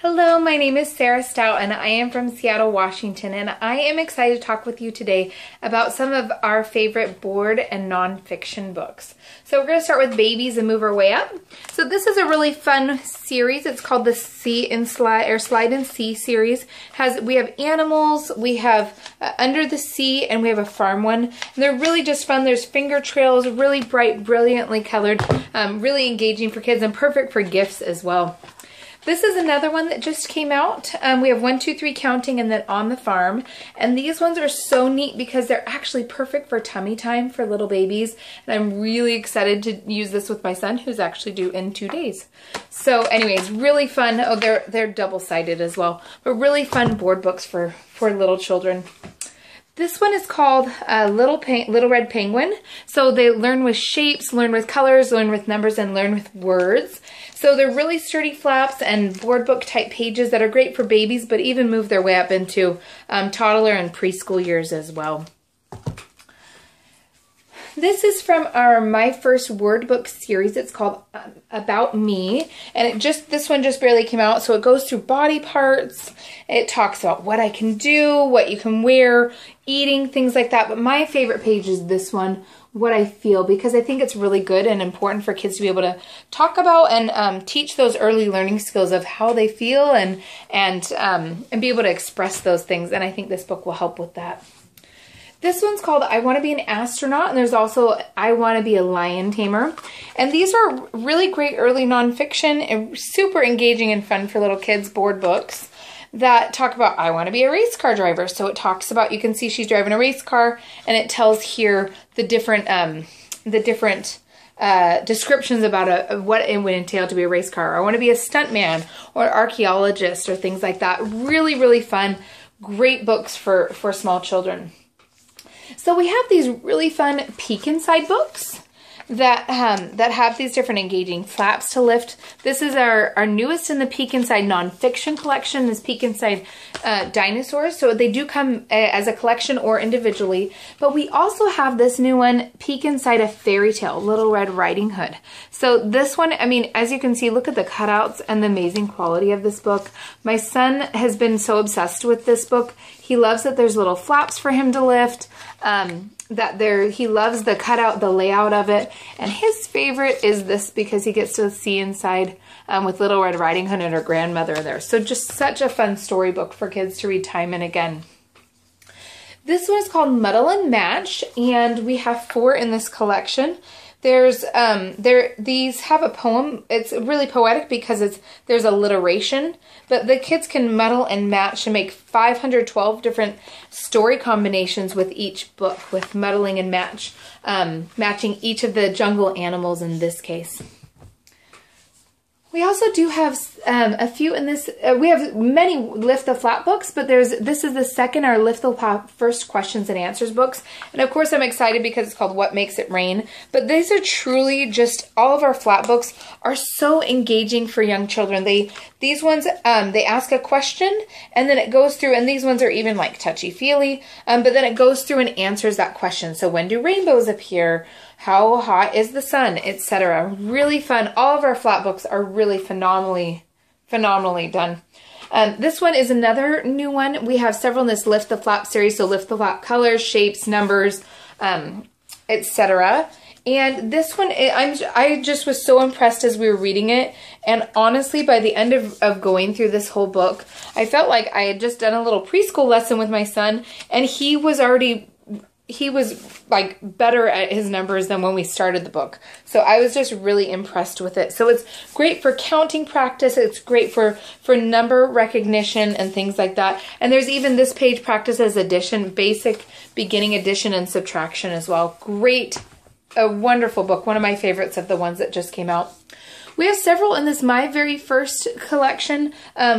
Hello, my name is Sarah Stout and I am from Seattle, Washington, and I am excited to talk with you today about some of our favorite board and nonfiction books. So we're going to start with babies and move our way up. So this is a really fun series. It's called the Slide and See series. We have animals, we have Under the Sea, and we have a farm one. And they're really just fun. There's finger trails, really bright, brilliantly colored, really engaging for kids and perfect for gifts as well. This is another one that just came out. We have 1, 2, 3 counting and then On the Farm. And these ones are so neat because they're actually perfect for tummy time for little babies. And I'm really excited to use this with my son, who's actually due in 2 days. So anyways, really fun. Oh, they're double-sided as well. But really fun board books for little children. This one is called Little Red Penguin. So they learn with shapes, learn with colors, learn with numbers, and learn with words. So they're really sturdy flaps and board book type pages that are great for babies, but even move their way up into toddler and preschool years as well. This is from our My First Word Book series. It's called About Me, and this one just barely came out, so it goes through body parts. It talks about what I can do, what you can wear, eating, things like that. But my favorite page is this one, What I Feel, because I think it's really good and important for kids to be able to talk about and teach those early learning skills of how they feel and be able to express those things. And I think this book will help with that. This one's called I Want to Be an Astronaut, and there's also I Want to Be a Lion Tamer. And these are really great early nonfiction and super engaging and fun for little kids board books that talk about I want to be a race car driver. So it talks about, you can see she's driving a race car, and it tells here the different descriptions about what it would entail to be a race car. I want to be a stuntman or an archaeologist or things like that. Really, really fun, great books for small children. So we have these really fun peek inside books that have these different engaging flaps to lift. This is our newest in the Peek Inside nonfiction collection, is Peek Inside Dinosaurs. So they do come as a collection or individually. But we also have this new one, Peek Inside a Fairy Tale, Little Red Riding Hood. So this one, I mean, as you can see, look at the cutouts and the amazing quality of this book. My son has been so obsessed with this book. He loves that there's little flaps for him to lift. He loves the cutout, the layout of it, and his favorite is this because he gets to see inside with Little Red Riding Hood and her grandmother there. So just such a fun storybook for kids to read time and again. This one is called Muddle and Match, and we have 4 in this collection. These have a poem. It's really poetic because there's alliteration, but the kids can muddle and match and make 512 different story combinations with each book, with muddling and matching each of the jungle animals in this case. We also do have a few in this. We have many Lift the Flap books, but this is the second, our Lift the Flap First Questions and Answers books. And of course I'm excited because it's called What Makes It Rain. But these are truly just, all of our flap books are so engaging for young children. These ones, they ask a question and then it goes through, and these ones are even like touchy-feely, but then it goes through and answers that question. So when do rainbows appear? How hot is the sun, etc. Really fun. All of our flap books are really phenomenally done. This one is another new one. We have several in this Lift the Flap series. So Lift the Flap colors, shapes, numbers, etc. And this one, I just was so impressed as we were reading it. And honestly, by the end of going through this whole book, I felt like I had just done a little preschool lesson with my son, and he was like better at his numbers than when we started the book. So I was just really impressed with it. So it's great for counting practice. It's great for number recognition and things like that. And there's even this page, Practice as Addition, basic beginning addition and subtraction as well. Great, a wonderful book. One of my favorites of the ones that just came out. We have several in this My Very First collection.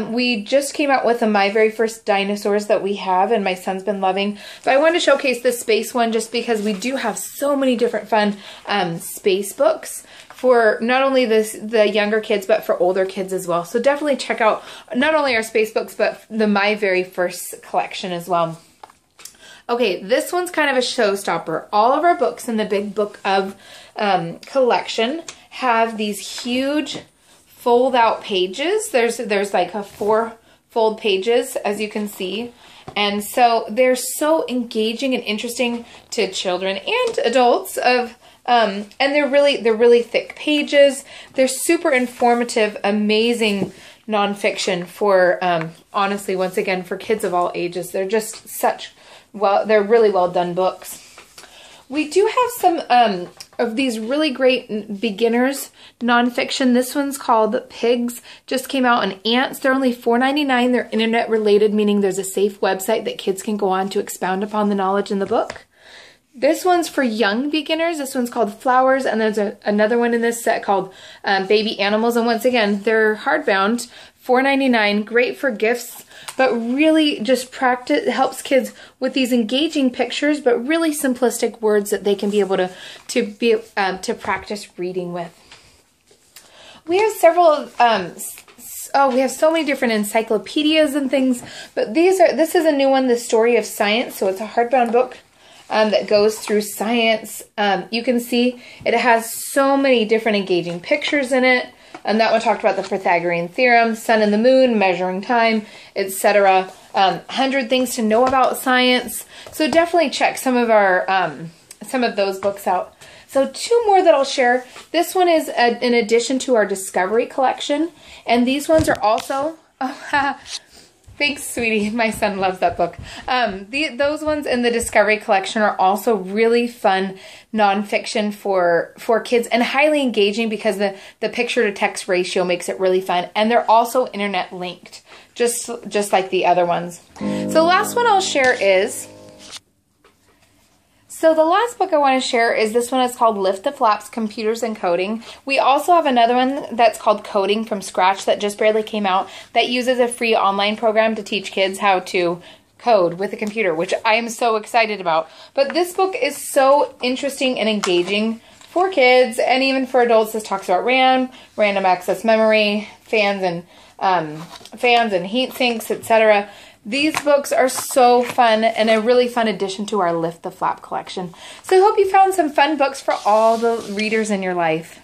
We just came out with the My Very First Dinosaurs that we have, and my son's been loving. But I wanted to showcase the space one just because we do have so many different fun space books for not only the younger kids, but for older kids as well. So definitely check out not only our space books, but the My Very First collection as well. Okay, this one's kind of a showstopper. All of our books in the Big Book of collection have these huge fold out pages. There's like a 4 fold pages, as you can see. And so they're so engaging and interesting to children and adults and they're really thick pages. They're super informative, amazing nonfiction for, honestly, once again, for kids of all ages. They're just they're really well done books. We do have some of these really great beginners nonfiction. This one's called Pigs, just came out, and Ants. They're only $4.99. They're internet related, meaning there's a safe website that kids can go on to expound upon the knowledge in the book. This one's for young beginners. This one's called Flowers, and there's another one in this set called Baby Animals. And once again, they're hardbound, $4.99, great for gifts, but really just helps kids with these engaging pictures, but really simplistic words that they can be able to practice reading with. We have several, we have so many different encyclopedias and things, but this is a new one, The Story of Science. So it's a hardbound book that goes through science. You can see it has so many different engaging pictures in it. And that one talked about the Pythagorean theorem, sun and the moon, measuring time, etc. 100 things to know about science. So definitely check some of those books out. So 2 more that I'll share. This one is in addition to our Discovery collection, and these ones are also. Thanks, sweetie. My son loves that book. Those ones in the Discovery collection are also really fun nonfiction for kids and highly engaging because the picture to text ratio makes it really fun. And they're also internet linked, just like the other ones. So the last one I'll share is... So the last book I want to share is this one. It's called Lift the Flaps, Computers and Coding. We also have another one that's called Coding from Scratch that just barely came out that uses a free online program to teach kids how to code with a computer, which I am so excited about. But this book is so interesting and engaging for kids and even for adults. This talks about RAM, random access memory, fans and heat sinks, etc. These books are so fun and a really fun addition to our Lift the Flap collection. So I hope you found some fun books for all the readers in your life.